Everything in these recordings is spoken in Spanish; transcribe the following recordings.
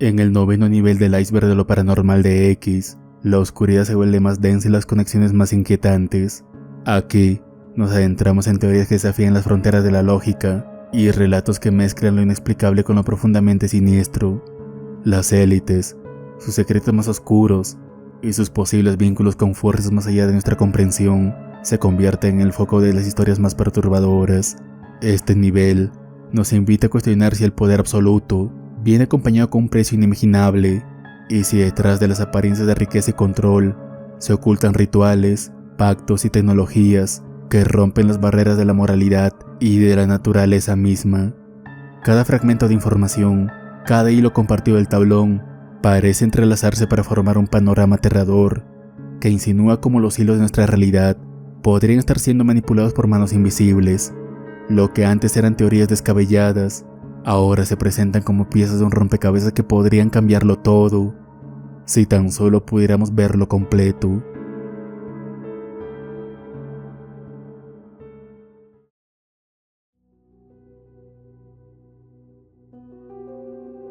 En el noveno nivel del iceberg de lo paranormal de X, la oscuridad se vuelve más densa y las conexiones más inquietantes. Aquí, nos adentramos en teorías que desafían las fronteras de la lógica y relatos que mezclan lo inexplicable con lo profundamente siniestro. Las élites, sus secretos más oscuros y sus posibles vínculos con fuerzas más allá de nuestra comprensión se convierten en el foco de las historias más perturbadoras. Este nivel nos invita a cuestionar si el poder absoluto viene acompañado con un precio inimaginable, y si detrás de las apariencias de riqueza y control se ocultan rituales, pactos y tecnologías que rompen las barreras de la moralidad y de la naturaleza misma. Cada fragmento de información, cada hilo compartido del tablón, parece entrelazarse para formar un panorama aterrador que insinúa cómo los hilos de nuestra realidad podrían estar siendo manipulados por manos invisibles. Lo que antes eran teorías descabelladas, ahora se presentan como piezas de un rompecabezas que podrían cambiarlo todo, si tan solo pudiéramos verlo completo.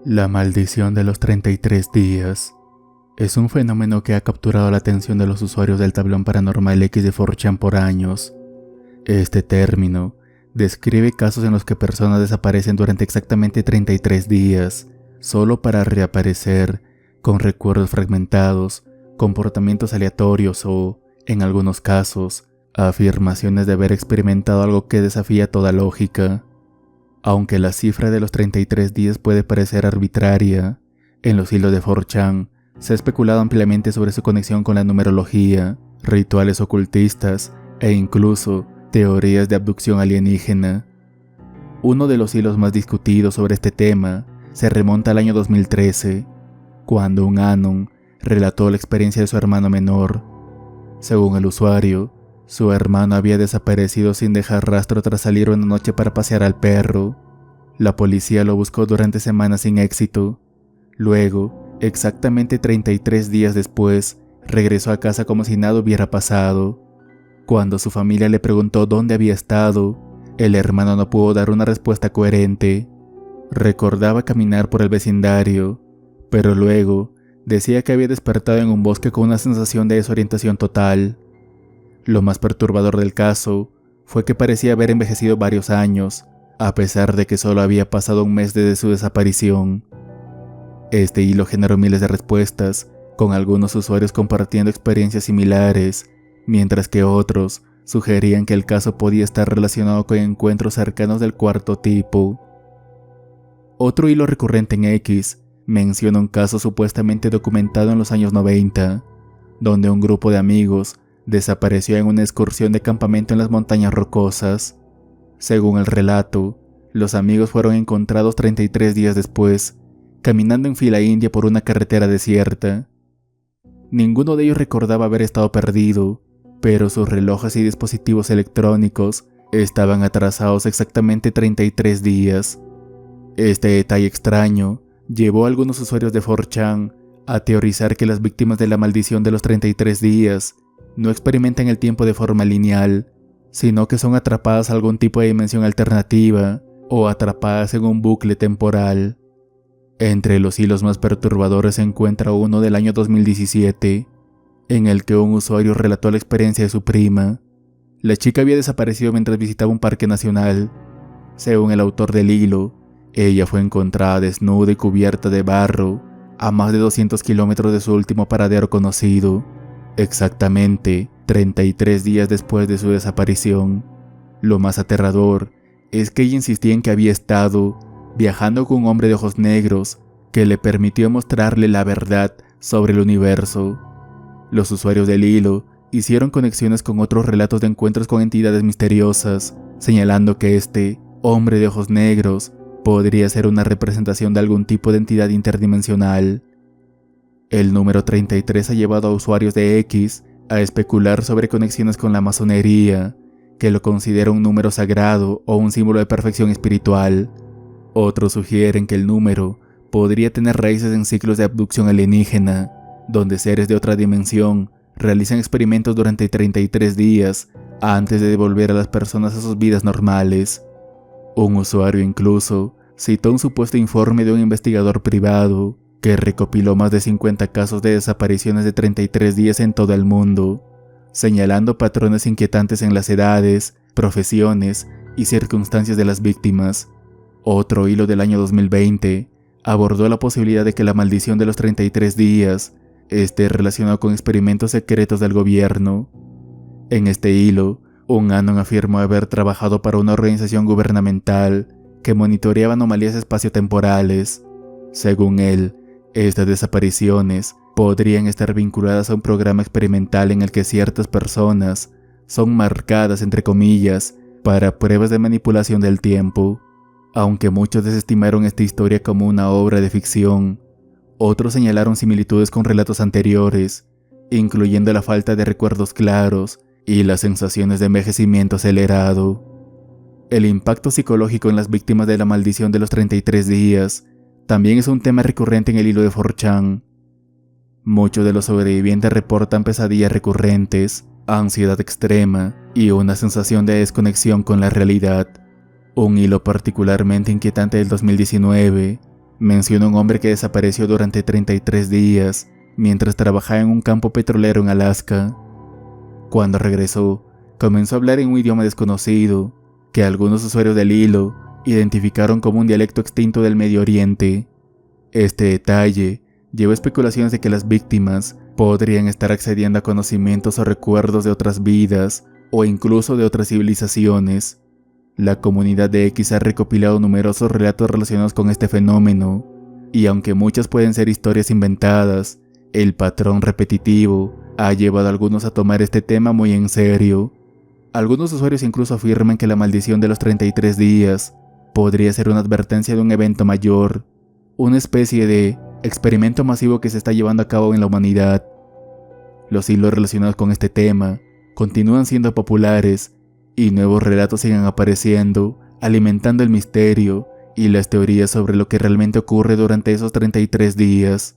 La maldición de los 33 días es un fenómeno que ha capturado la atención de los usuarios del tablón paranormal X de 4chan por años. Este término describe casos en los que personas desaparecen durante exactamente 33 días, solo para reaparecer con recuerdos fragmentados, comportamientos aleatorios o, en algunos casos, afirmaciones de haber experimentado algo que desafía toda lógica. Aunque la cifra de los 33 días puede parecer arbitraria, en los hilos de 4chan se ha especulado ampliamente sobre su conexión con la numerología, rituales ocultistas e incluso teorías de abducción alienígena. Uno de los hilos más discutidos sobre este tema se remonta al año 2013, cuando un Anon relató la experiencia de su hermano menor. Según el usuario, su hermano había desaparecido sin dejar rastro tras salir una noche para pasear al perro. La policía lo buscó durante semanas sin éxito. Luego, exactamente 33 días después, regresó a casa como si nada hubiera pasado. Cuando su familia le preguntó dónde había estado, el hermano no pudo dar una respuesta coherente. Recordaba caminar por el vecindario, pero luego decía que había despertado en un bosque con una sensación de desorientación total. Lo más perturbador del caso fue que parecía haber envejecido varios años, a pesar de que solo había pasado un mes desde su desaparición. Este hilo generó miles de respuestas, con algunos usuarios compartiendo experiencias similares, mientras que otros sugerían que el caso podía estar relacionado con encuentros cercanos del cuarto tipo. Otro hilo recurrente en X menciona un caso supuestamente documentado en los años 90, donde un grupo de amigos desapareció en una excursión de campamento en las montañas rocosas. Según el relato, los amigos fueron encontrados 33 días después, caminando en fila india por una carretera desierta. Ninguno de ellos recordaba haber estado perdido, pero sus relojes y dispositivos electrónicos estaban atrasados exactamente 33 días. Este detalle extraño llevó a algunos usuarios de 4chan a teorizar que las víctimas de la maldición de los 33 días no experimentan el tiempo de forma lineal, sino que son atrapadas a algún tipo de dimensión alternativa o atrapadas en un bucle temporal. Entre los hilos más perturbadores se encuentra uno del año 2017, en el que un usuario relató la experiencia de su prima. La chica había desaparecido mientras visitaba un parque nacional. Según el autor del hilo, ella fue encontrada desnuda y cubierta de barro a más de 200 kilómetros de su último paradero conocido, exactamente 33 días después de su desaparición. Lo más aterrador es que ella insistía en que había estado viajando con un hombre de ojos negros que le permitió mostrarle la verdad sobre el universo. Los usuarios del hilo hicieron conexiones con otros relatos de encuentros con entidades misteriosas, señalando que este hombre de ojos negros podría ser una representación de algún tipo de entidad interdimensional. El número 33 ha llevado a usuarios de X a especular sobre conexiones con la masonería, que lo considera un número sagrado o un símbolo de perfección espiritual. Otros sugieren que el número podría tener raíces en ciclos de abducción alienígena, donde seres de otra dimensión realizan experimentos durante 33 días antes de devolver a las personas a sus vidas normales. Un usuario incluso citó un supuesto informe de un investigador privado que recopiló más de 50 casos de desapariciones de 33 días en todo el mundo, señalando patrones inquietantes en las edades, profesiones y circunstancias de las víctimas. Otro hilo del año 2020 abordó la posibilidad de que la maldición de los 33 días esté relacionado con experimentos secretos del gobierno. En este hilo, un anon afirmó haber trabajado para una organización gubernamental que monitoreaba anomalías espaciotemporales. Según él, estas desapariciones podrían estar vinculadas a un programa experimental en el que ciertas personas son marcadas, entre comillas, para pruebas de manipulación del tiempo. Aunque muchos desestimaron esta historia como una obra de ficción, otros señalaron similitudes con relatos anteriores, incluyendo la falta de recuerdos claros y las sensaciones de envejecimiento acelerado. El impacto psicológico en las víctimas de la maldición de los 33 días también es un tema recurrente en el hilo de 4chan. Muchos de los sobrevivientes reportan pesadillas recurrentes, ansiedad extrema y una sensación de desconexión con la realidad. Un hilo particularmente inquietante del 2019 menciona a un hombre que desapareció durante 33 días mientras trabajaba en un campo petrolero en Alaska. Cuando regresó, comenzó a hablar en un idioma desconocido, que algunos usuarios del hilo identificaron como un dialecto extinto del Medio Oriente. Este detalle llevó a especulaciones de que las víctimas podrían estar accediendo a conocimientos o recuerdos de otras vidas o incluso de otras civilizaciones. La comunidad de X ha recopilado numerosos relatos relacionados con este fenómeno, y aunque muchas pueden ser historias inventadas, el patrón repetitivo ha llevado a algunos a tomar este tema muy en serio. Algunos usuarios incluso afirman que la maldición de los 33 días podría ser una advertencia de un evento mayor, una especie de experimento masivo que se está llevando a cabo en la humanidad. Los hilos relacionados con este tema continúan siendo populares y nuevos relatos siguen apareciendo, alimentando el misterio y las teorías sobre lo que realmente ocurre durante esos 33 días.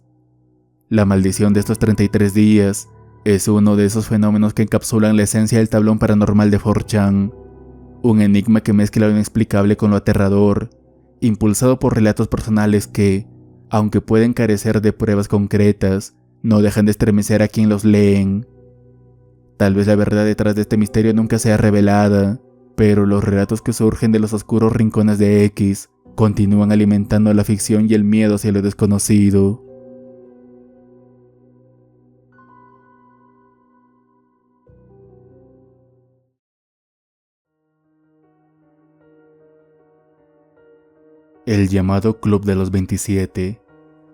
La maldición de estos 33 días es uno de esos fenómenos que encapsulan la esencia del tablón paranormal de 4chan, un enigma que mezcla lo inexplicable con lo aterrador, impulsado por relatos personales que, aunque pueden carecer de pruebas concretas, no dejan de estremecer a quien los leen. Tal vez la verdad detrás de este misterio nunca sea revelada, pero los relatos que surgen de los oscuros rincones de X continúan alimentando la ficción y el miedo hacia lo desconocido. El llamado Club de los 27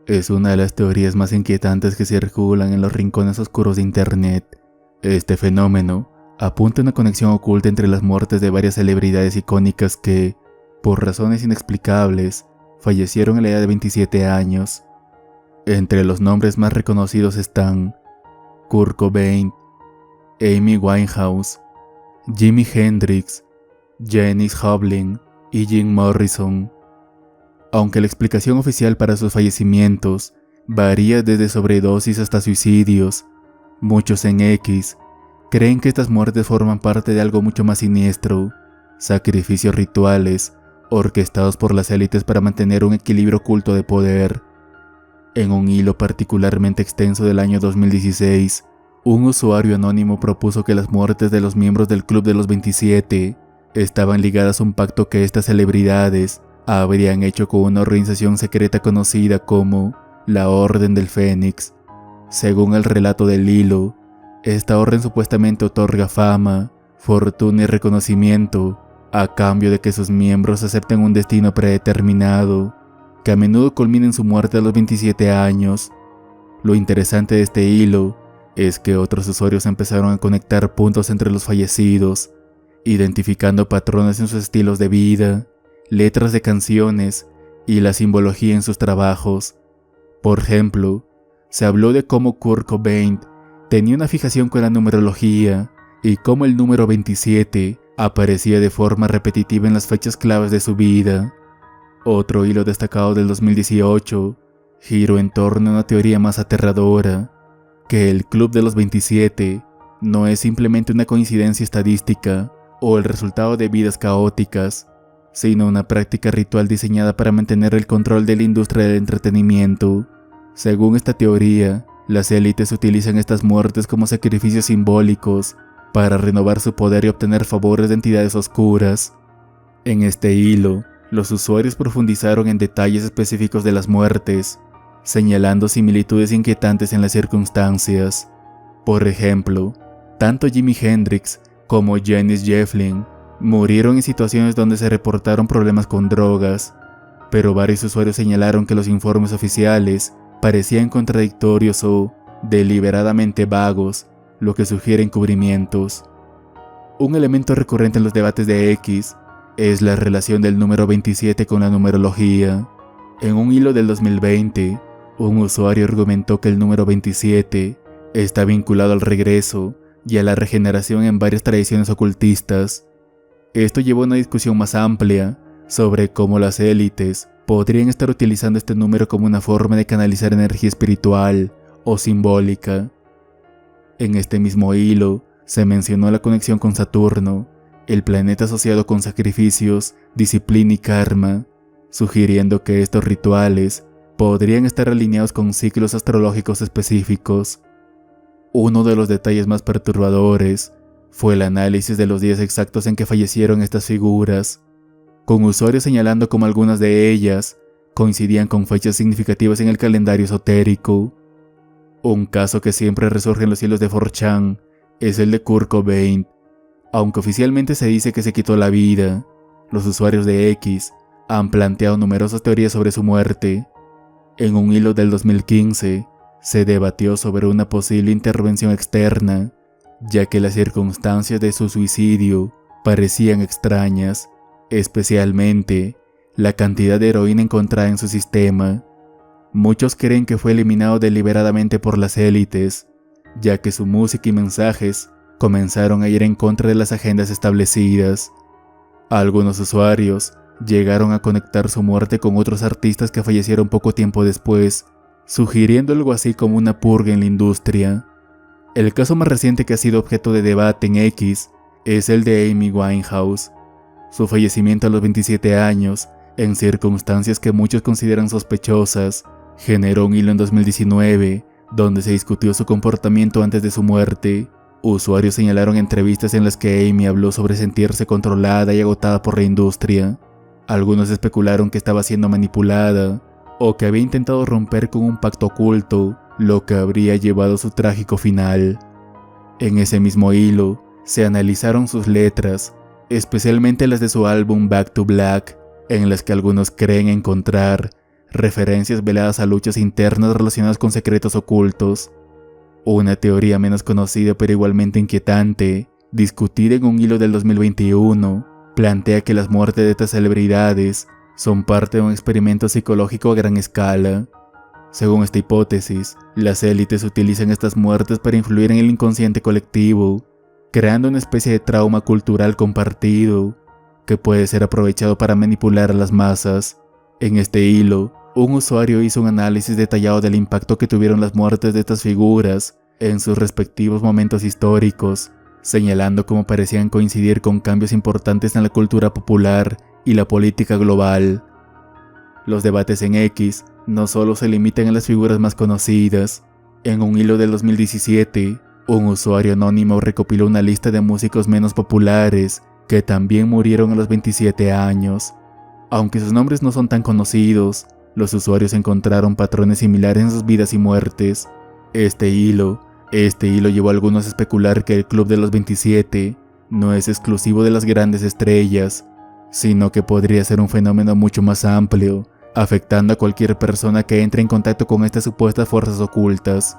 es una de las teorías más inquietantes que circulan en los rincones oscuros de Internet. Este fenómeno apunta a una conexión oculta entre las muertes de varias celebridades icónicas que, por razones inexplicables, fallecieron a la edad de 27 años. Entre los nombres más reconocidos están Kurt Cobain, Amy Winehouse, Jimi Hendrix, Janis Joplin y Jim Morrison. Aunque la explicación oficial para sus fallecimientos varía desde sobredosis hasta suicidios, muchos en X creen que estas muertes forman parte de algo mucho más siniestro, sacrificios rituales orquestados por las élites para mantener un equilibrio oculto de poder. En un hilo particularmente extenso del año 2016, un usuario anónimo propuso que las muertes de los miembros del Club de los 27 estaban ligadas a un pacto que estas celebridades habrían hecho con una organización secreta conocida como la Orden del Fénix. Según el relato del hilo, esta orden supuestamente otorga fama, fortuna y reconocimiento a cambio de que sus miembros acepten un destino predeterminado, que a menudo culmina en su muerte a los 27 años. Lo interesante de este hilo es que otros usuarios empezaron a conectar puntos entre los fallecidos, identificando patrones en sus estilos de vida, letras de canciones y la simbología en sus trabajos. Por ejemplo, se habló de cómo Kurt Cobain tenía una fijación con la numerología y cómo el número 27 aparecía de forma repetitiva en las fechas claves de su vida. Otro hilo destacado del 2018 giró en torno a una teoría más aterradora, que el Club de los 27 no es simplemente una coincidencia estadística o el resultado de vidas caóticas, sino una práctica ritual diseñada para mantener el control de la industria del entretenimiento. Según esta teoría, las élites utilizan estas muertes como sacrificios simbólicos para renovar su poder y obtener favores de entidades oscuras. En este hilo, los usuarios profundizaron en detalles específicos de las muertes, señalando similitudes inquietantes en las circunstancias. Por ejemplo, tanto Jimi Hendrix como Janis Joplin murieron en situaciones donde se reportaron problemas con drogas, pero varios usuarios señalaron que los informes oficiales parecían contradictorios o deliberadamente vagos, lo que sugiere encubrimientos. Un elemento recurrente en los debates de X es la relación del número 27 con la numerología. En un hilo del 2020, un usuario argumentó que el número 27 está vinculado al regreso y a la regeneración en varias tradiciones ocultistas. Esto llevó a una discusión más amplia sobre cómo las élites podrían estar utilizando este número como una forma de canalizar energía espiritual o simbólica. En este mismo hilo se mencionó la conexión con Saturno, el planeta asociado con sacrificios, disciplina y karma, sugiriendo que estos rituales podrían estar alineados con ciclos astrológicos específicos. Uno de los detalles más perturbadores fue el análisis de los días exactos en que fallecieron estas figuras, con usuarios señalando cómo algunas de ellas coincidían con fechas significativas en el calendario esotérico. Un caso que siempre resurge en los hilos de 4chan es el de Kurt Cobain. Aunque oficialmente se dice que se quitó la vida, los usuarios de X han planteado numerosas teorías sobre su muerte. En un hilo del 2015, se debatió sobre una posible intervención externa, ya que las circunstancias de su suicidio parecían extrañas, especialmente la cantidad de heroína encontrada en su sistema. Muchos creen que fue eliminado deliberadamente por las élites, ya que su música y mensajes comenzaron a ir en contra de las agendas establecidas. Algunos usuarios llegaron a conectar su muerte con otros artistas que fallecieron poco tiempo después, sugiriendo algo así como una purga en la industria. El caso más reciente que ha sido objeto de debate en X es el de Amy Winehouse. Su fallecimiento a los 27 años, en circunstancias que muchos consideran sospechosas, generó un hilo en 2019, donde se discutió su comportamiento antes de su muerte. Usuarios señalaron entrevistas en las que Amy habló sobre sentirse controlada y agotada por la industria. Algunos especularon que estaba siendo manipulada, o que había intentado romper con un pacto oculto, lo que habría llevado a su trágico final. En ese mismo hilo, se analizaron sus letras, especialmente las de su álbum Back to Black, en las que algunos creen encontrar referencias veladas a luchas internas relacionadas con secretos ocultos. Una teoría menos conocida pero igualmente inquietante, discutida en un hilo del 2021, plantea que las muertes de estas celebridades son parte de un experimento psicológico a gran escala. Según esta hipótesis, las élites utilizan estas muertes para influir en el inconsciente colectivo, creando una especie de trauma cultural compartido, que puede ser aprovechado para manipular a las masas. En este hilo, un usuario hizo un análisis detallado del impacto que tuvieron las muertes de estas figuras en sus respectivos momentos históricos, señalando cómo parecían coincidir con cambios importantes en la cultura popular y la política global. Los debates en X no solo se limitan a las figuras más conocidas. En un hilo del 2017, un usuario anónimo recopiló una lista de músicos menos populares que también murieron a los 27 años. Aunque sus nombres no son tan conocidos, los usuarios encontraron patrones similares en sus vidas y muertes. Este hilo llevó a algunos a especular que el Club de los 27 no es exclusivo de las grandes estrellas, sino que podría ser un fenómeno mucho más amplio afectando a cualquier persona que entre en contacto con estas supuestas fuerzas ocultas.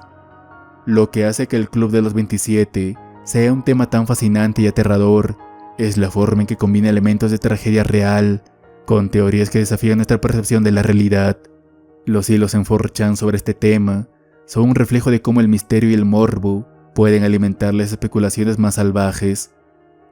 Lo que hace que el Club de los 27 sea un tema tan fascinante y aterrador es la forma en que combina elementos de tragedia real con teorías que desafían nuestra percepción de la realidad. Los hilos en 4chan sobre este tema son un reflejo de cómo el misterio y el morbo pueden alimentar las especulaciones más salvajes,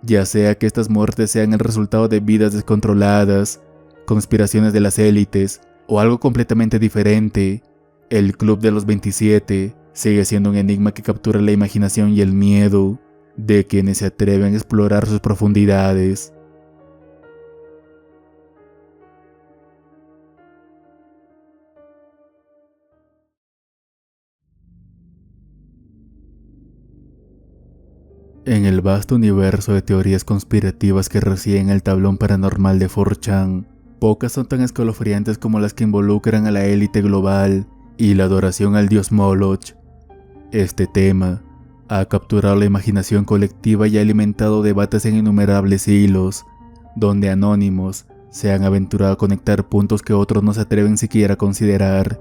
ya sea que estas muertes sean el resultado de vidas descontroladas, conspiraciones de las élites o algo completamente diferente. El Club de los 27 sigue siendo un enigma que captura la imaginación y el miedo de quienes se atreven a explorar sus profundidades. En el vasto universo de teorías conspirativas que residen en el tablón paranormal de 4chan, pocas son tan escalofriantes como las que involucran a la élite global y la adoración al dios Moloch. Este tema ha capturado la imaginación colectiva y ha alimentado debates en innumerables hilos, donde anónimos se han aventurado a conectar puntos que otros no se atreven siquiera a considerar.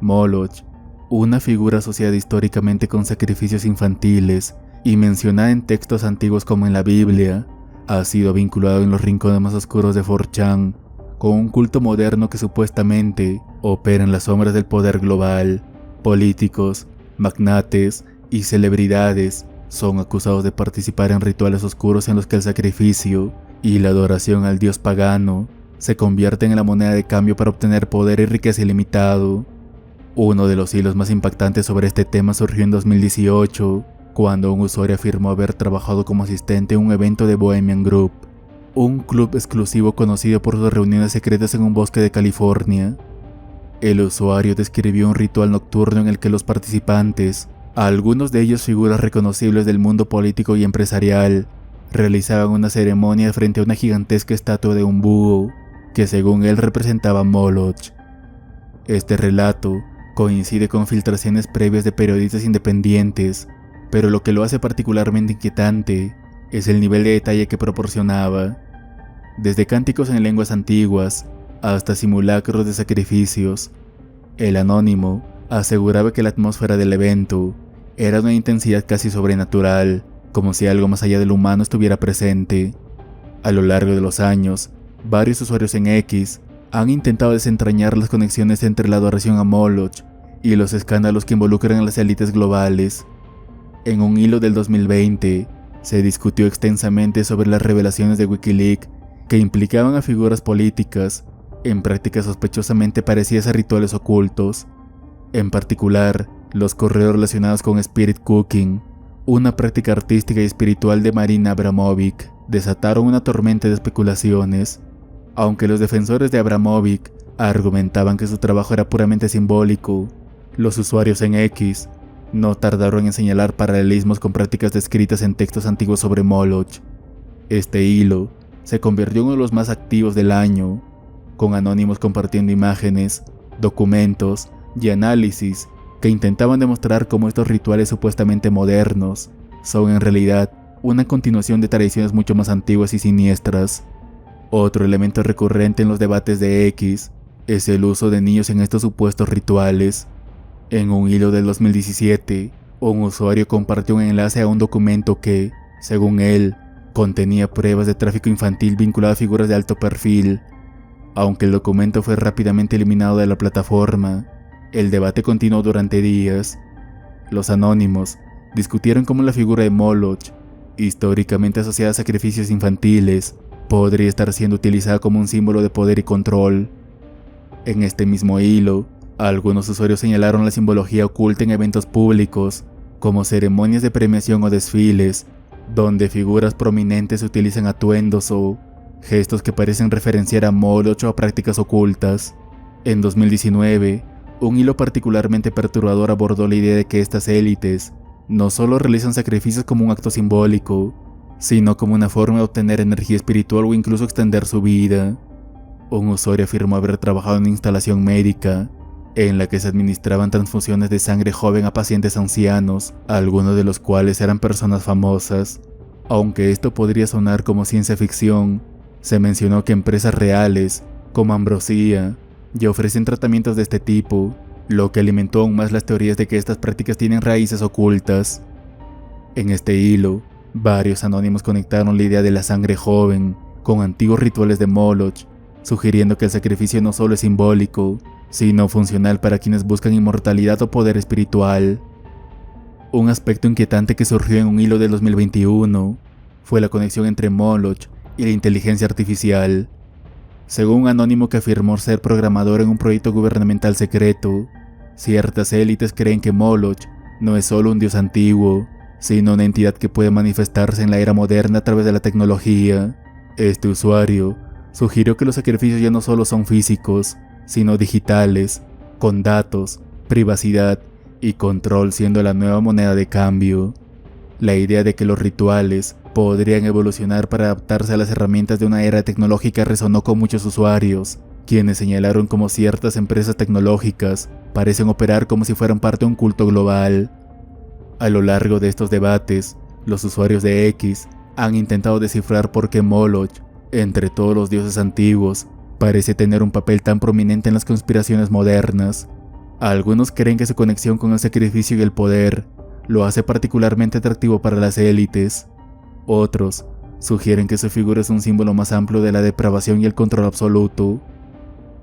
Moloch, una figura asociada históricamente con sacrificios infantiles y mencionada en textos antiguos como en la Biblia, ha sido vinculado en los rincones más oscuros de 4chan con un culto moderno que supuestamente opera en las sombras del poder global. Políticos, magnates y celebridades son acusados de participar en rituales oscuros en los que el sacrificio y la adoración al dios pagano se convierten en la moneda de cambio para obtener poder y riqueza ilimitado. Uno de los hilos más impactantes sobre este tema surgió en 2018, cuando un usuario afirmó haber trabajado como asistente en un evento de Bohemian Group, un club exclusivo conocido por sus reuniones secretas en un bosque de California. El usuario describió un ritual nocturno en el que los participantes, algunos de ellos figuras reconocibles del mundo político y empresarial, realizaban una ceremonia frente a una gigantesca estatua de un búho, que según él representaba a Moloch. Este relato coincide con filtraciones previas de periodistas independientes, pero lo que lo hace particularmente inquietante es el nivel de detalle que proporcionaba. Desde cánticos en lenguas antiguas hasta simulacros de sacrificios, el anónimo aseguraba que la atmósfera del evento era de una intensidad casi sobrenatural, como si algo más allá de lo humano estuviera presente. A lo largo de los años, varios usuarios en X han intentado desentrañar las conexiones entre la adoración a Moloch y los escándalos que involucran a las élites globales. En un hilo del 2020, se discutió extensamente sobre las revelaciones de Wikileaks que implicaban a figuras políticas en prácticas sospechosamente parecidas a rituales ocultos. En particular, los correos relacionados con Spirit Cooking, una práctica artística y espiritual de Marina Abramovic, desataron una tormenta de especulaciones. Aunque los defensores de Abramovic argumentaban que su trabajo era puramente simbólico, los usuarios en X no tardaron en señalar paralelismos con prácticas descritas en textos antiguos sobre Moloch. Este hilo se convirtió en uno de los más activos del año, con anónimos compartiendo imágenes, documentos y análisis que intentaban demostrar cómo estos rituales supuestamente modernos son en realidad una continuación de tradiciones mucho más antiguas y siniestras. Otro elemento recurrente en los debates de X es el uso de niños en estos supuestos rituales. En un hilo del 2017, un usuario compartió un enlace a un documento que, según él, contenía pruebas de tráfico infantil vinculado a figuras de alto perfil. Aunque el documento fue rápidamente eliminado de la plataforma, el debate continuó durante días. Los anónimos discutieron cómo la figura de Moloch, históricamente asociada a sacrificios infantiles, podría estar siendo utilizada como un símbolo de poder y control. En este mismo hilo, algunos usuarios señalaron la simbología oculta en eventos públicos, como ceremonias de premiación o desfiles, donde figuras prominentes utilizan atuendos o gestos que parecen referenciar a Moloch o a prácticas ocultas. En 2019, un hilo particularmente perturbador abordó la idea de que estas élites no solo realizan sacrificios como un acto simbólico, sino como una forma de obtener energía espiritual o incluso extender su vida. Un usuario afirmó haber trabajado en una instalación médica en la que se administraban transfusiones de sangre joven a pacientes ancianos, algunos de los cuales eran personas famosas. Aunque esto podría sonar como ciencia ficción, se mencionó que empresas reales, como Ambrosia, y ofrecen tratamientos de este tipo, lo que alimentó aún más las teorías de que estas prácticas tienen raíces ocultas. En este hilo, varios anónimos conectaron la idea de la sangre joven con antiguos rituales de Moloch, sugiriendo que el sacrificio no solo es simbólico, sino funcional para quienes buscan inmortalidad o poder espiritual. Un aspecto inquietante que surgió en un hilo de 2021 fue la conexión entre Moloch y la inteligencia artificial. Según un anónimo que afirmó ser programador en un proyecto gubernamental secreto, ciertas élites creen que Moloch no es solo un dios antiguo, sino una entidad que puede manifestarse en la era moderna a través de la tecnología. Este usuario sugirió que los sacrificios ya no solo son físicos, sino digitales, con datos, privacidad y control siendo la nueva moneda de cambio. La idea de que los rituales podrían evolucionar para adaptarse a las herramientas de una era tecnológica resonó con muchos usuarios, quienes señalaron cómo ciertas empresas tecnológicas parecen operar como si fueran parte de un culto global. A lo largo de estos debates, los usuarios de X han intentado descifrar por qué Moloch, entre todos los dioses antiguos, parece tener un papel tan prominente en las conspiraciones modernas. Algunos creen que su conexión con el sacrificio y el poder lo hace particularmente atractivo para las élites. Otros sugieren que su figura es un símbolo más amplio de la depravación y el control absoluto.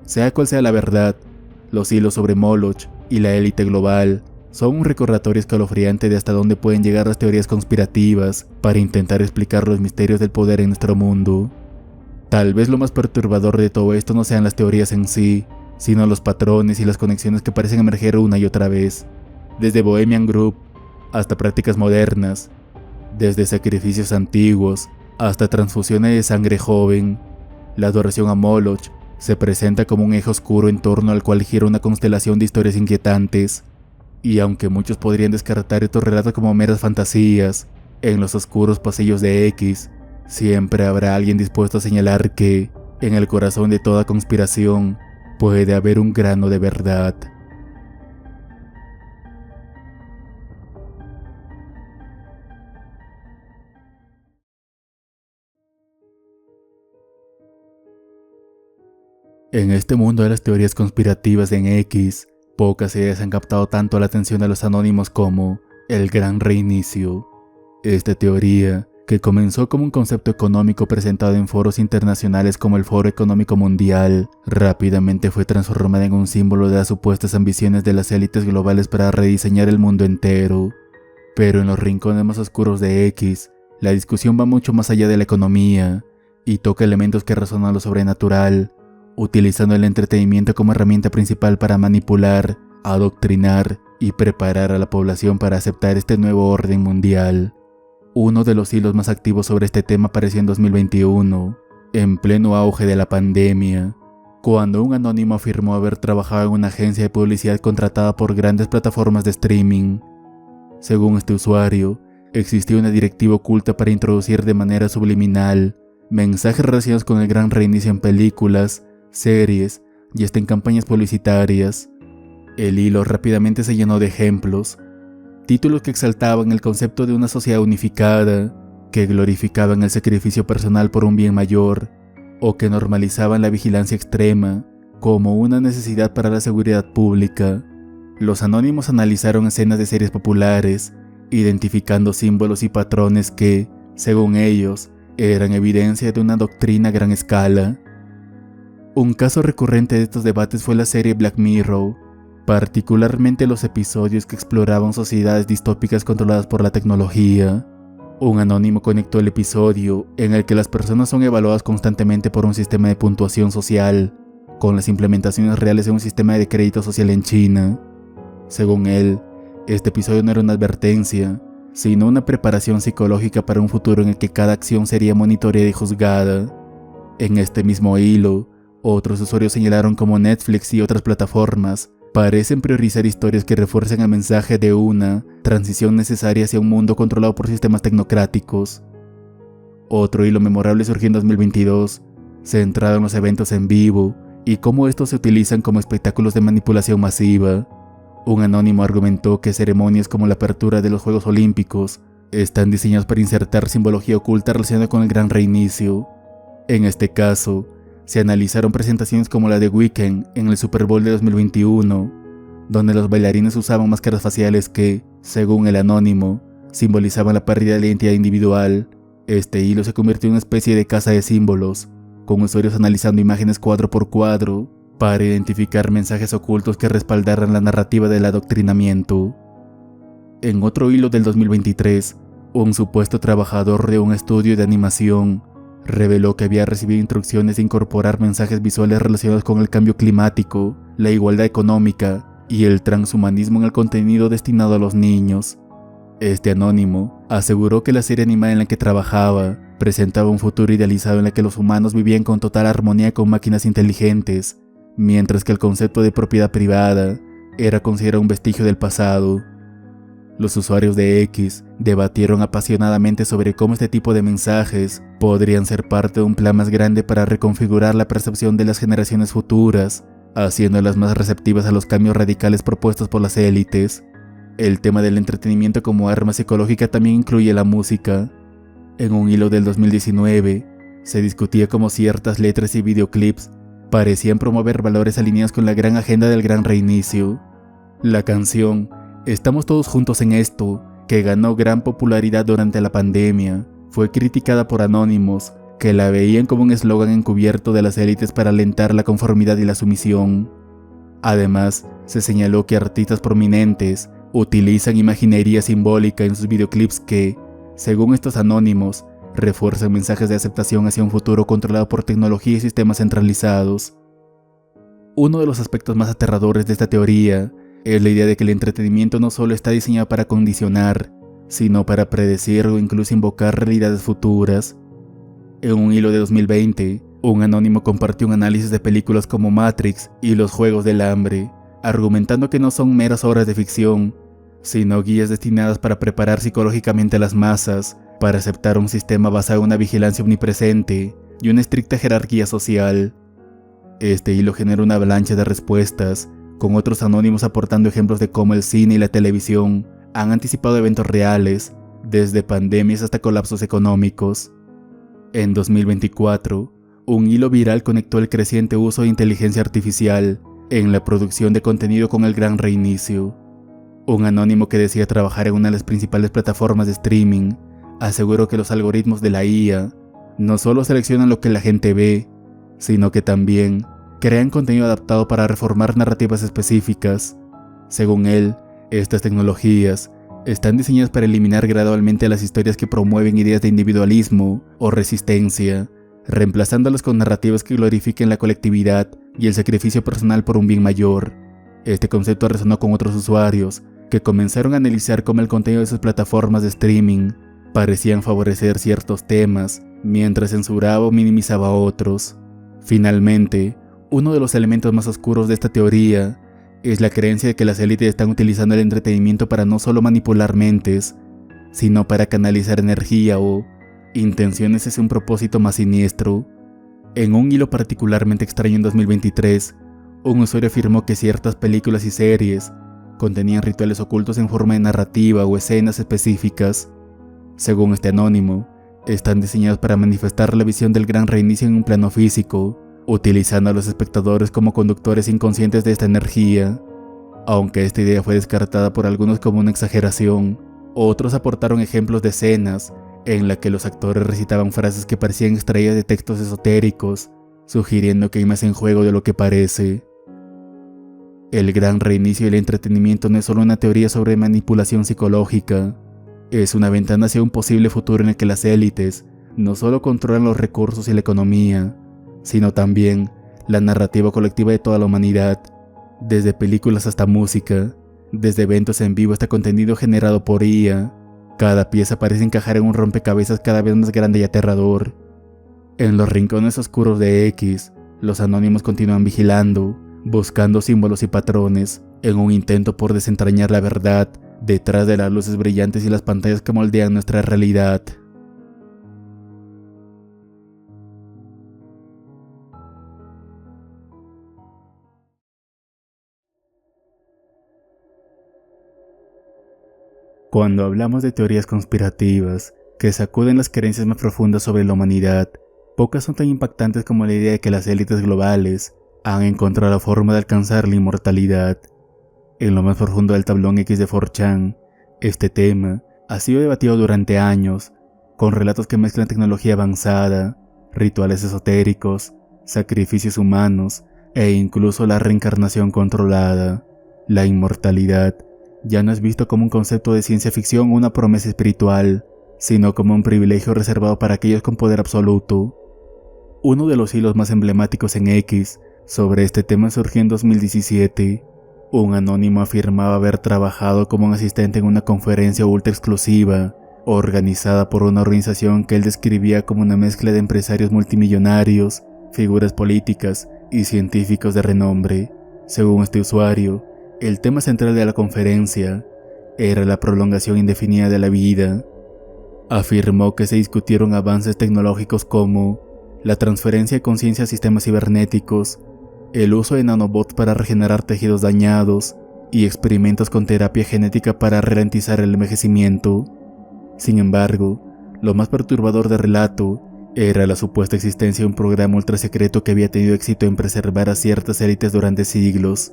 Sea cual sea la verdad, los hilos sobre Moloch y la élite global son un recordatorio escalofriante de hasta dónde pueden llegar las teorías conspirativas para intentar explicar los misterios del poder en nuestro mundo. Tal vez lo más perturbador de todo esto no sean las teorías en sí, sino los patrones y las conexiones que parecen emerger una y otra vez, desde Bohemian Group hasta prácticas modernas, desde sacrificios antiguos hasta transfusiones de sangre joven. La adoración a Moloch se presenta como un eje oscuro en torno al cual gira una constelación de historias inquietantes, y aunque muchos podrían descartar estos relatos como meras fantasías, en los oscuros pasillos de X, siempre habrá alguien dispuesto a señalar que, en el corazón de toda conspiración, puede haber un grano de verdad. En este mundo de las teorías conspirativas en X, pocas ideas han captado tanto la atención de los anónimos como el Gran Reinicio. Esta teoría, que comenzó como un concepto económico presentado en foros internacionales como el Foro Económico Mundial, rápidamente fue transformada en un símbolo de las supuestas ambiciones de las élites globales para rediseñar el mundo entero. Pero en los rincones más oscuros de X, la discusión va mucho más allá de la economía y toca elementos que razonan lo sobrenatural, utilizando el entretenimiento como herramienta principal para manipular, adoctrinar y preparar a la población para aceptar este nuevo orden mundial. Uno de los hilos más activos sobre este tema apareció en 2021, en pleno auge de la pandemia, cuando un anónimo afirmó haber trabajado en una agencia de publicidad contratada por grandes plataformas de streaming. Según este usuario, existía una directiva oculta para introducir de manera subliminal mensajes relacionados con el Gran Reinicio en películas, series y hasta en campañas publicitarias. El hilo rápidamente se llenó de ejemplos, títulos que exaltaban el concepto de una sociedad unificada, que glorificaban el sacrificio personal por un bien mayor, o que normalizaban la vigilancia extrema como una necesidad para la seguridad pública. Los anónimos analizaron escenas de series populares, identificando símbolos y patrones que, según ellos, eran evidencia de una doctrina a gran escala. Un caso recurrente de estos debates fue la serie Black Mirror, particularmente los episodios que exploraban sociedades distópicas controladas por la tecnología. Un anónimo conectó el episodio en el que las personas son evaluadas constantemente por un sistema de puntuación social, con las implementaciones reales de un sistema de crédito social en China. Según él, este episodio no era una advertencia, sino una preparación psicológica para un futuro en el que cada acción sería monitoreada y juzgada. En este mismo hilo, otros usuarios señalaron cómo Netflix y otras plataformas parecen priorizar historias que refuercen el mensaje de una transición necesaria hacia un mundo controlado por sistemas tecnocráticos. Otro hilo memorable surgió en 2022, centrado en los eventos en vivo y cómo estos se utilizan como espectáculos de manipulación masiva. Un anónimo argumentó que ceremonias como la apertura de los Juegos Olímpicos están diseñadas para insertar simbología oculta relacionada con el Gran Reinicio. En este caso, se analizaron presentaciones como la de Weeknd en el Super Bowl de 2021, donde los bailarines usaban máscaras faciales que, según el anónimo, simbolizaban la pérdida de la identidad individual. Este hilo se convirtió en una especie de caza de símbolos, con usuarios analizando imágenes cuadro por cuadro para identificar mensajes ocultos que respaldaran la narrativa del adoctrinamiento. En otro hilo del 2023, un supuesto trabajador de un estudio de animación reveló que había recibido instrucciones de incorporar mensajes visuales relacionados con el cambio climático, la igualdad económica y el transhumanismo en el contenido destinado a los niños. Este anónimo aseguró que la serie animada en la que trabajaba presentaba un futuro idealizado en el que los humanos vivían con total armonía con máquinas inteligentes, mientras que el concepto de propiedad privada era considerado un vestigio del pasado. Los usuarios de X debatieron apasionadamente sobre cómo este tipo de mensajes podrían ser parte de un plan más grande para reconfigurar la percepción de las generaciones futuras, haciéndolas más receptivas a los cambios radicales propuestos por las élites. El tema del entretenimiento como arma psicológica también incluye la música. En un hilo del 2019, se discutía cómo ciertas letras y videoclips parecían promover valores alineados con la gran agenda del gran reinicio. La canción "Estamos todos juntos en esto", que ganó gran popularidad durante la pandemia, fue criticada por anónimos que la veían como un eslogan encubierto de las élites para alentar la conformidad y la sumisión. Además, se señaló que artistas prominentes utilizan imaginería simbólica en sus videoclips que, según estos anónimos, refuerzan mensajes de aceptación hacia un futuro controlado por tecnología y sistemas centralizados. Uno de los aspectos más aterradores de esta teoría es la idea de que el entretenimiento no solo está diseñado para condicionar, sino para predecir o incluso invocar realidades futuras. En un hilo de 2020, un anónimo compartió un análisis de películas como Matrix y Los Juegos del Hambre, argumentando que no son meras obras de ficción, sino guías destinadas para preparar psicológicamente a las masas para aceptar un sistema basado en una vigilancia omnipresente y una estricta jerarquía social. Este hilo genera una avalancha de respuestas, con otros anónimos aportando ejemplos de cómo el cine y la televisión han anticipado eventos reales, desde pandemias hasta colapsos económicos. En 2024, un hilo viral conectó el creciente uso de inteligencia artificial en la producción de contenido con el gran reinicio. Un anónimo que decía trabajar en una de las principales plataformas de streaming aseguró que los algoritmos de la IA no solo seleccionan lo que la gente ve, sino que también crean contenido adaptado para reformar narrativas específicas. Según él, estas tecnologías están diseñadas para eliminar gradualmente las historias que promueven ideas de individualismo o resistencia, reemplazándolas con narrativas que glorifiquen la colectividad y el sacrificio personal por un bien mayor. Este concepto resonó con otros usuarios que comenzaron a analizar cómo el contenido de sus plataformas de streaming parecían favorecer ciertos temas, mientras censuraba o minimizaba otros. Finalmente, uno de los elementos más oscuros de esta teoría es la creencia de que las élites están utilizando el entretenimiento para no solo manipular mentes, sino para canalizar energía o intenciones hacia un propósito más siniestro. En un hilo particularmente extraño en 2023, un usuario afirmó que ciertas películas y series contenían rituales ocultos en forma de narrativa o escenas específicas. Según este anónimo, están diseñados para manifestar la visión del gran reinicio en un plano físico, utilizando a los espectadores como conductores inconscientes de esta energía. Aunque esta idea fue descartada por algunos como una exageración, otros aportaron ejemplos de escenas en las que los actores recitaban frases que parecían extraídas de textos esotéricos, sugiriendo que hay más en juego de lo que parece. El gran reinicio del entretenimiento no es solo una teoría sobre manipulación psicológica, es una ventana hacia un posible futuro en el que las élites no solo controlan los recursos y la economía, sino también la narrativa colectiva de toda la humanidad, desde películas hasta música, desde eventos en vivo hasta contenido generado por IA. Cada pieza parece encajar en un rompecabezas cada vez más grande y aterrador. En los rincones oscuros de X, los anónimos continúan vigilando, buscando símbolos y patrones, en un intento por desentrañar la verdad detrás de las luces brillantes y las pantallas que moldean nuestra realidad. Cuando hablamos de teorías conspirativas que sacuden las creencias más profundas sobre la humanidad, Pocas son tan impactantes como la idea de que las élites globales han encontrado la forma de alcanzar la inmortalidad. En lo más profundo del tablón X de 4chan, este tema ha sido debatido durante años, con relatos que mezclan tecnología avanzada, rituales esotéricos, sacrificios humanos e incluso la reencarnación controlada. La inmortalidad ya no es visto como un concepto de ciencia ficción o una promesa espiritual, sino como un privilegio reservado para aquellos con poder absoluto. Uno de los hilos más emblemáticos en X sobre este tema surgió en 2017. Un anónimo afirmaba haber trabajado como un asistente en una conferencia ultra exclusiva, organizada por una organización que él describía como una mezcla de empresarios multimillonarios, figuras políticas y científicos de renombre. Según este usuario, el tema central de la conferencia era la prolongación indefinida de la vida. Afirmó que se discutieron avances tecnológicos como la transferencia de conciencia a sistemas cibernéticos, el uso de nanobots para regenerar tejidos dañados y experimentos con terapia genética para ralentizar el envejecimiento. Sin embargo, lo más perturbador del relato era la supuesta existencia de un programa ultrasecreto que había tenido éxito en preservar a ciertas élites durante siglos.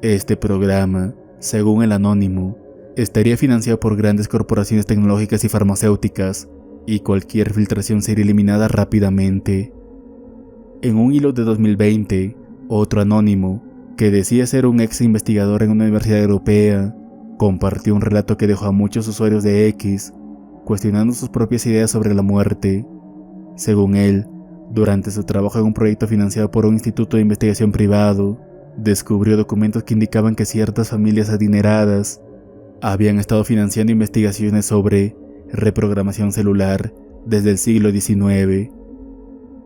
Este programa, según el anónimo, estaría financiado por grandes corporaciones tecnológicas y farmacéuticas, y cualquier filtración sería eliminada rápidamente. En un hilo de 2020, otro anónimo, que decía ser un ex investigador en una universidad europea, compartió un relato que dejó a muchos usuarios de X cuestionando sus propias ideas sobre la muerte. Según él, durante su trabajo en un proyecto financiado por un instituto de investigación privado, descubrió documentos que indicaban que ciertas familias adineradas habían estado financiando investigaciones sobre reprogramación celular desde el siglo XIX.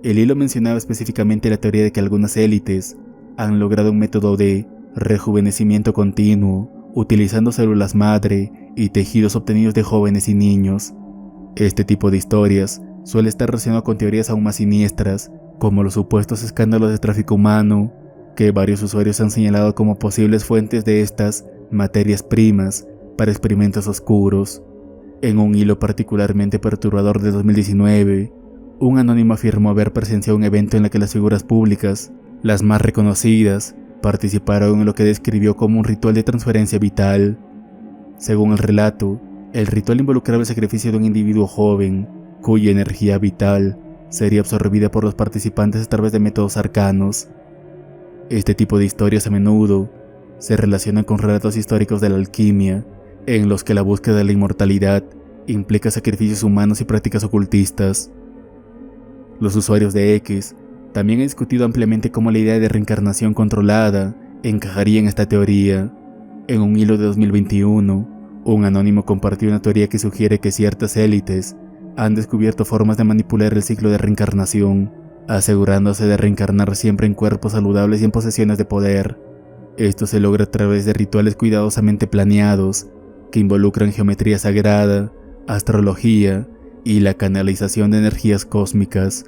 El hilo mencionaba específicamente la teoría de que algunas élites han logrado un método de rejuvenecimiento continuo utilizando células madre y tejidos obtenidos de jóvenes y niños. Este tipo de historias suele estar relacionado con teorías aún más siniestras, como los supuestos escándalos de tráfico humano, que varios usuarios han señalado como posibles fuentes de estas materias primas para experimentos oscuros. En un hilo particularmente perturbador de 2019, un anónimo afirmó haber presenciado un evento en el que las figuras públicas, las más reconocidas, participaron en lo que describió como un ritual de transferencia vital. Según el relato, el ritual involucraba el sacrificio de un individuo joven, cuya energía vital sería absorbida por los participantes a través de métodos arcanos. Este tipo de historias a menudo se relacionan con relatos históricos de la alquimia, en los que la búsqueda de la inmortalidad implica sacrificios humanos y prácticas ocultistas. Los usuarios de X también han discutido ampliamente cómo la idea de reencarnación controlada encajaría en esta teoría. En un hilo de 2021, un anónimo compartió una teoría que sugiere que ciertas élites han descubierto formas de manipular el ciclo de reencarnación, asegurándose de reencarnar siempre en cuerpos saludables y en posesiones de poder. Esto se logra a través de rituales cuidadosamente planeados que involucran geometría sagrada, astrología y la canalización de energías cósmicas.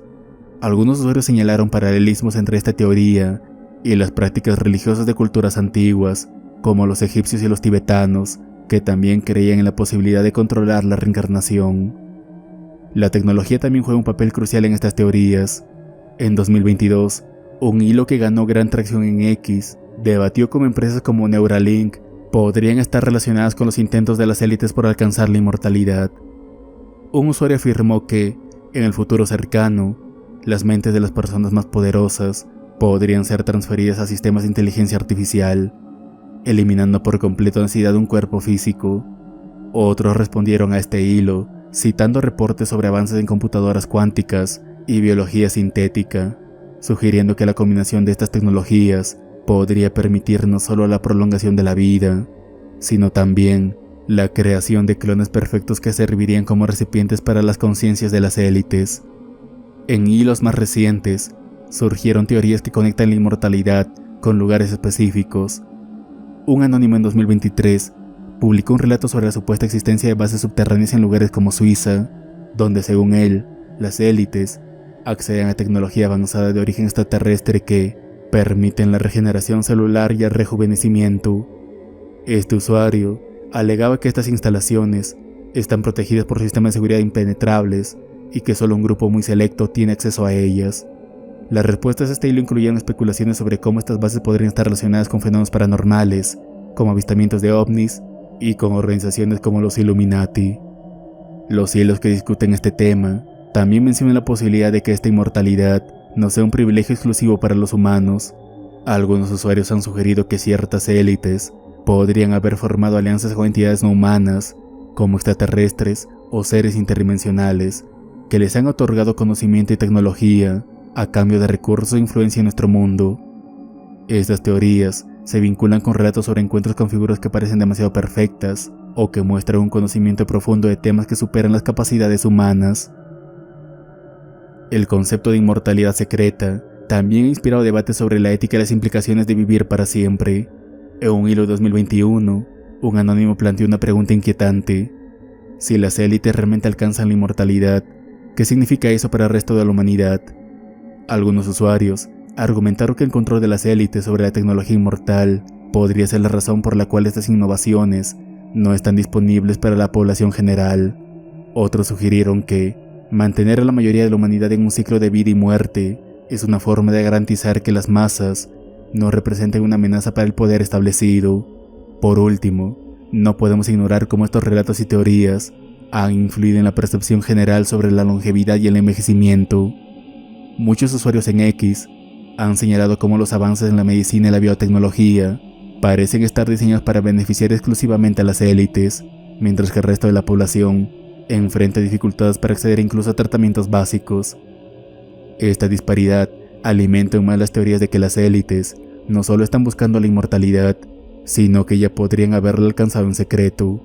Algunos usuarios señalaron paralelismos entre esta teoría y las prácticas religiosas de culturas antiguas, como los egipcios y los tibetanos, que también creían en la posibilidad de controlar la reencarnación. La tecnología también juega un papel crucial en estas teorías. En 2022, un hilo que ganó gran tracción en X debatió cómo empresas como Neuralink podrían estar relacionadas con los intentos de las élites por alcanzar la inmortalidad. Un usuario afirmó que, en el futuro cercano, las mentes de las personas más poderosas podrían ser transferidas a sistemas de inteligencia artificial, eliminando por completo la necesidad de un cuerpo físico. Otros respondieron a este hilo, citando reportes sobre avances en computadoras cuánticas y biología sintética, sugiriendo que la combinación de estas tecnologías podría permitir no solo la prolongación de la vida, sino también la creación de clones perfectos que servirían como recipientes para las conciencias de las élites. En hilos más recientes, surgieron teorías que conectan la inmortalidad con lugares específicos. Un anónimo en 2023 publicó un relato sobre la supuesta existencia de bases subterráneas en lugares como Suiza, donde según él, las élites acceden a tecnología avanzada de origen extraterrestre que permiten la regeneración celular y el rejuvenecimiento. Este usuario alegaba que estas instalaciones están protegidas por sistemas de seguridad impenetrables y que solo un grupo muy selecto tiene acceso a ellas. Las respuestas a este hilo incluían especulaciones sobre cómo estas bases podrían estar relacionadas con fenómenos paranormales, como avistamientos de ovnis, y con organizaciones como los Illuminati. Los hilos que discuten este tema también mencionan la posibilidad de que esta inmortalidad no sea un privilegio exclusivo para los humanos. Algunos usuarios han sugerido que ciertas élites podrían haber formado alianzas con entidades no humanas, como extraterrestres o seres interdimensionales, que les han otorgado conocimiento y tecnología a cambio de recursos e influencia en nuestro mundo. Estas teorías se vinculan con relatos sobre encuentros con figuras que parecen demasiado perfectas o que muestran un conocimiento profundo de temas que superan las capacidades humanas. El concepto de inmortalidad secreta también ha inspirado debates sobre la ética y las implicaciones de vivir para siempre. En un hilo de 2021, un anónimo planteó una pregunta inquietante. Si las élites realmente alcanzan la inmortalidad, ¿qué significa eso para el resto de la humanidad? Algunos usuarios argumentaron que el control de las élites sobre la tecnología inmortal podría ser la razón por la cual estas innovaciones no están disponibles para la población general. Otros sugirieron que mantener a la mayoría de la humanidad en un ciclo de vida y muerte es una forma de garantizar que las masas no representen una amenaza para el poder establecido. Por último, no podemos ignorar cómo estos relatos y teorías han influido en la percepción general sobre la longevidad y el envejecimiento. Muchos usuarios en X han señalado cómo los avances en la medicina y la biotecnología parecen estar diseñados para beneficiar exclusivamente a las élites, mientras que el resto de la población enfrenta dificultades para acceder incluso a tratamientos básicos. Esta disparidad alimenta aún más las teorías de que las élites no solo están buscando la inmortalidad, sino que ya podrían haberla alcanzado en secreto.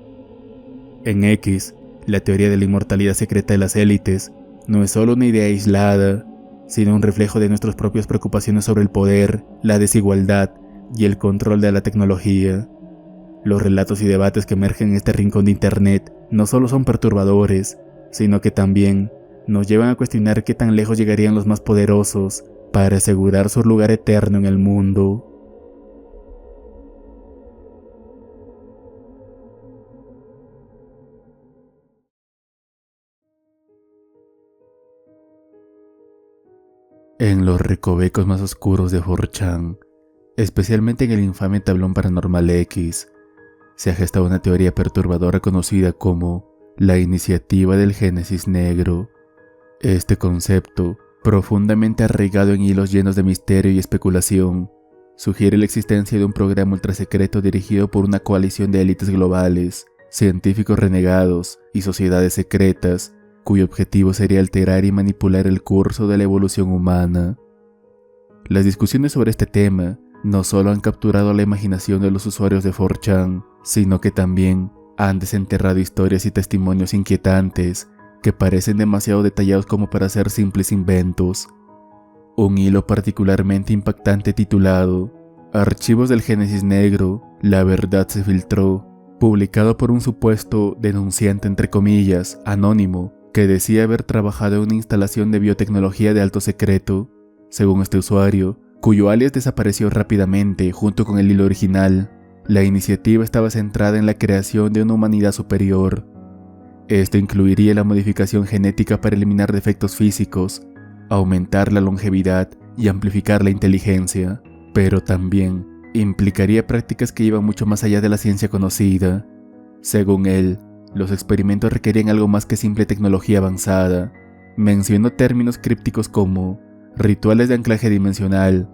En X, la teoría de la inmortalidad secreta de las élites no es solo una idea aislada, sino un reflejo de nuestras propias preocupaciones sobre el poder, la desigualdad y el control de la tecnología. Los relatos y debates que emergen en este rincón de Internet no solo son perturbadores, sino que también nos llevan a cuestionar qué tan lejos llegarían los más poderosos para asegurar su lugar eterno en el mundo. En los recovecos más oscuros de 4chan, especialmente en el infame tablón Paranormal X, se ha gestado una teoría perturbadora conocida como la iniciativa del Génesis Negro. Este concepto, profundamente arraigado en hilos llenos de misterio y especulación, sugiere la existencia de un programa ultrasecreto dirigido por una coalición de élites globales, científicos renegados y sociedades secretas, cuyo objetivo sería alterar y manipular el curso de la evolución humana. Las discusiones sobre este tema no solo han capturado la imaginación de los usuarios de 4chan, sino que también han desenterrado historias y testimonios inquietantes que parecen demasiado detallados como para ser simples inventos. Un hilo particularmente impactante titulado Archivos del Génesis Negro, la verdad se filtró, publicado por un supuesto denunciante entre comillas, anónimo, que decía haber trabajado en una instalación de biotecnología de alto secreto, según este usuario, cuyo alias desapareció rápidamente junto con el hilo original. La iniciativa estaba centrada en la creación de una humanidad superior. Esto incluiría la modificación genética para eliminar defectos físicos, aumentar la longevidad y amplificar la inteligencia, pero también implicaría prácticas que iban mucho más allá de la ciencia conocida. Según él, los experimentos requerían algo más que simple tecnología avanzada. Mencionó términos crípticos como rituales de anclaje dimensional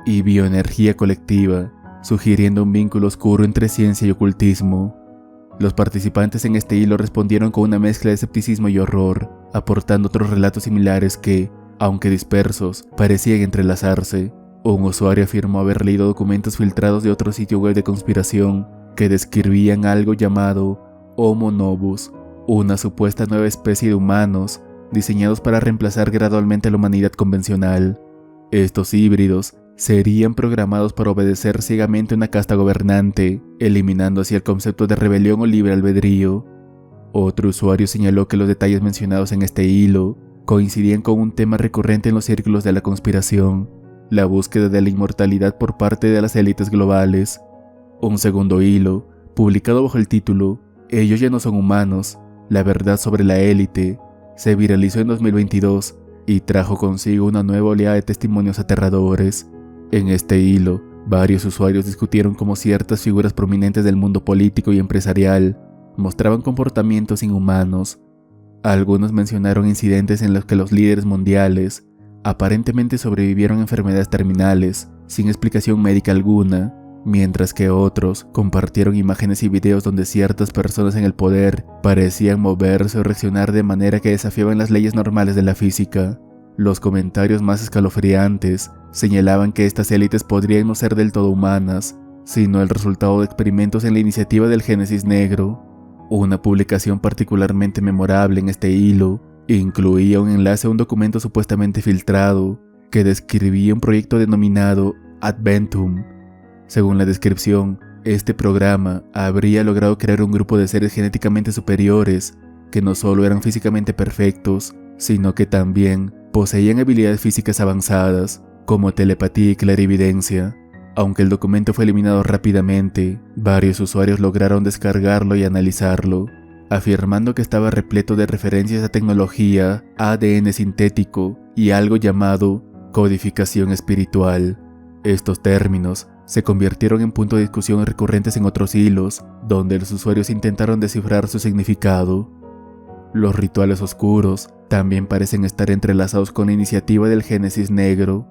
y bioenergía colectiva, sugiriendo un vínculo oscuro entre ciencia y ocultismo. Los participantes en este hilo respondieron con una mezcla de escepticismo y horror, aportando otros relatos similares que, aunque dispersos, parecían entrelazarse. Un usuario afirmó haber leído documentos filtrados de otro sitio web de conspiración que describían algo llamado Homo Novus, una supuesta nueva especie de humanos diseñados para reemplazar gradualmente a la humanidad convencional. Estos híbridos serían programados para obedecer ciegamente a una casta gobernante, eliminando así el concepto de rebelión o libre albedrío. Otro usuario señaló que los detalles mencionados en este hilo coincidían con un tema recurrente en los círculos de la conspiración: la búsqueda de la inmortalidad por parte de las élites globales. Un segundo hilo, publicado bajo el título Ellos ya no son humanos, la verdad sobre la élite, se viralizó en 2022 y trajo consigo una nueva oleada de testimonios aterradores. En este hilo, varios usuarios discutieron cómo ciertas figuras prominentes del mundo político y empresarial mostraban comportamientos inhumanos. Algunos mencionaron incidentes en los que los líderes mundiales aparentemente sobrevivieron a enfermedades terminales sin explicación médica alguna, mientras que otros compartieron imágenes y videos donde ciertas personas en el poder parecían moverse o reaccionar de manera que desafiaban las leyes normales de la física. Los comentarios más escalofriantes señalaban que estas élites podrían no ser del todo humanas, sino el resultado de experimentos en la iniciativa del Génesis Negro. Una publicación particularmente memorable en este hilo incluía un enlace a un documento supuestamente filtrado que describía un proyecto denominado Adventum. Según la descripción, este programa habría logrado crear un grupo de seres genéticamente superiores que no solo eran físicamente perfectos, sino que también poseían habilidades físicas avanzadas, como telepatía y clarividencia. Aunque el documento fue eliminado rápidamente, varios usuarios lograron descargarlo y analizarlo, afirmando que estaba repleto de referencias a tecnología, ADN sintético y algo llamado codificación espiritual. Estos términos se convirtieron en punto de discusión recurrentes en otros hilos, donde los usuarios intentaron descifrar su significado. Los rituales oscuros también parecen estar entrelazados con la iniciativa del Génesis Negro.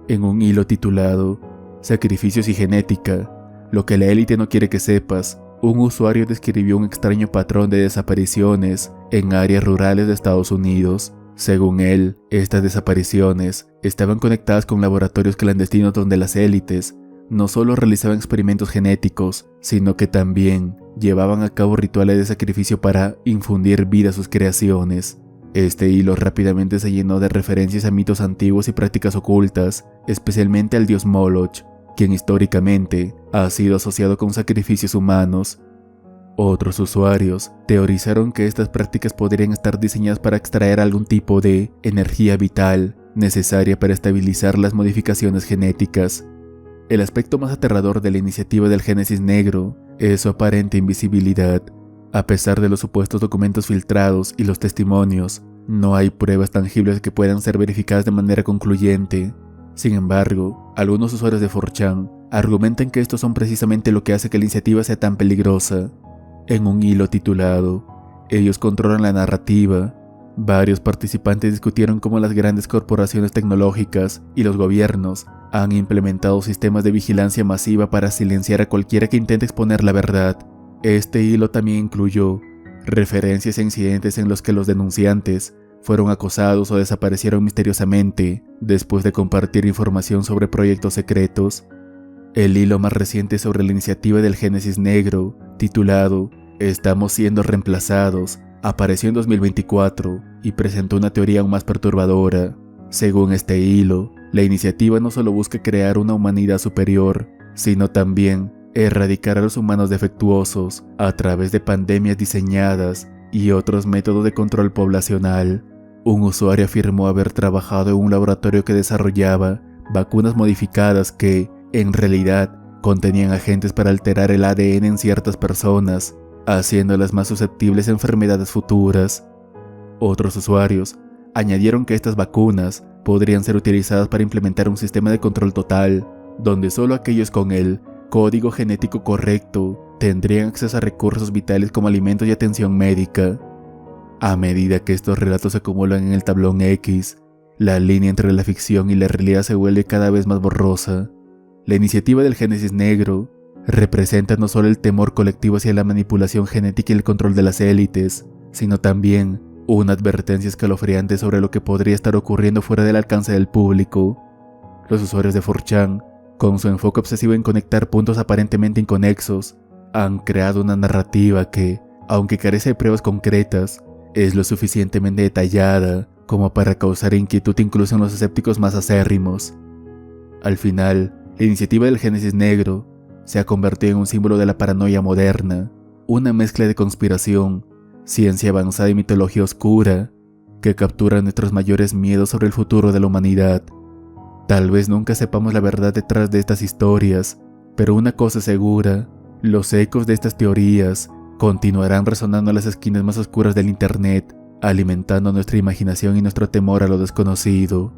En un hilo titulado Sacrificios y genética, lo que la élite no quiere que sepas, un usuario describió un extraño patrón de desapariciones en áreas rurales de Estados Unidos. Según él, estas desapariciones estaban conectadas con laboratorios clandestinos donde las élites no solo realizaban experimentos genéticos, sino que también llevaban a cabo rituales de sacrificio para infundir vida a sus creaciones. Este hilo rápidamente se llenó de referencias a mitos antiguos y prácticas ocultas, especialmente al dios Moloch, quien históricamente ha sido asociado con sacrificios humanos. Otros usuarios teorizaron que estas prácticas podrían estar diseñadas para extraer algún tipo de energía vital necesaria para estabilizar las modificaciones genéticas. El aspecto más aterrador de la iniciativa del Génesis Negro es su aparente invisibilidad. A pesar de los supuestos documentos filtrados y los testimonios, no hay pruebas tangibles que puedan ser verificadas de manera concluyente. Sin embargo, algunos usuarios de 4chan argumentan que estos son precisamente lo que hace que la iniciativa sea tan peligrosa. En un hilo titulado Ellos controlan la narrativa, varios participantes discutieron cómo las grandes corporaciones tecnológicas y los gobiernos han implementado sistemas de vigilancia masiva para silenciar a cualquiera que intente exponer la verdad. Este hilo también incluyó referencias a incidentes en los que los denunciantes fueron acosados o desaparecieron misteriosamente después de compartir información sobre proyectos secretos. El hilo más reciente sobre la iniciativa del Génesis Negro, titulado Estamos siendo reemplazados, apareció en 2024 y presentó una teoría aún más perturbadora. Según este hilo, la iniciativa no solo busca crear una humanidad superior, sino también erradicar a los humanos defectuosos a través de pandemias diseñadas y otros métodos de control poblacional. Un usuario afirmó haber trabajado en un laboratorio que desarrollaba vacunas modificadas que, en realidad, contenían agentes para alterar el ADN en ciertas personas, haciéndolas más susceptibles a enfermedades futuras. Otros usuarios añadieron que estas vacunas podrían ser utilizadas para implementar un sistema de control total, donde solo aquellos con el código genético correcto tendrían acceso a recursos vitales como alimentos y atención médica. A medida que estos relatos se acumulan en el tablón X, la línea entre la ficción y la realidad se vuelve cada vez más borrosa. La iniciativa del Génesis Negro representa no solo el temor colectivo hacia la manipulación genética y el control de las élites, sino también una advertencia escalofriante sobre lo que podría estar ocurriendo fuera del alcance del público. Los usuarios de 4chan, con su enfoque obsesivo en conectar puntos aparentemente inconexos, han creado una narrativa que, aunque carece de pruebas concretas, es lo suficientemente detallada como para causar inquietud incluso en los escépticos más acérrimos. Al final, la iniciativa del Génesis Negro se ha convertido en un símbolo de la paranoia moderna, una mezcla de conspiración, ciencia avanzada y mitología oscura que captura nuestros mayores miedos sobre el futuro de la humanidad. Tal vez nunca sepamos la verdad detrás de estas historias, pero una cosa es segura: los ecos de estas teorías continuarán resonando en las esquinas más oscuras del internet alimentando nuestra imaginación y nuestro temor a lo desconocido.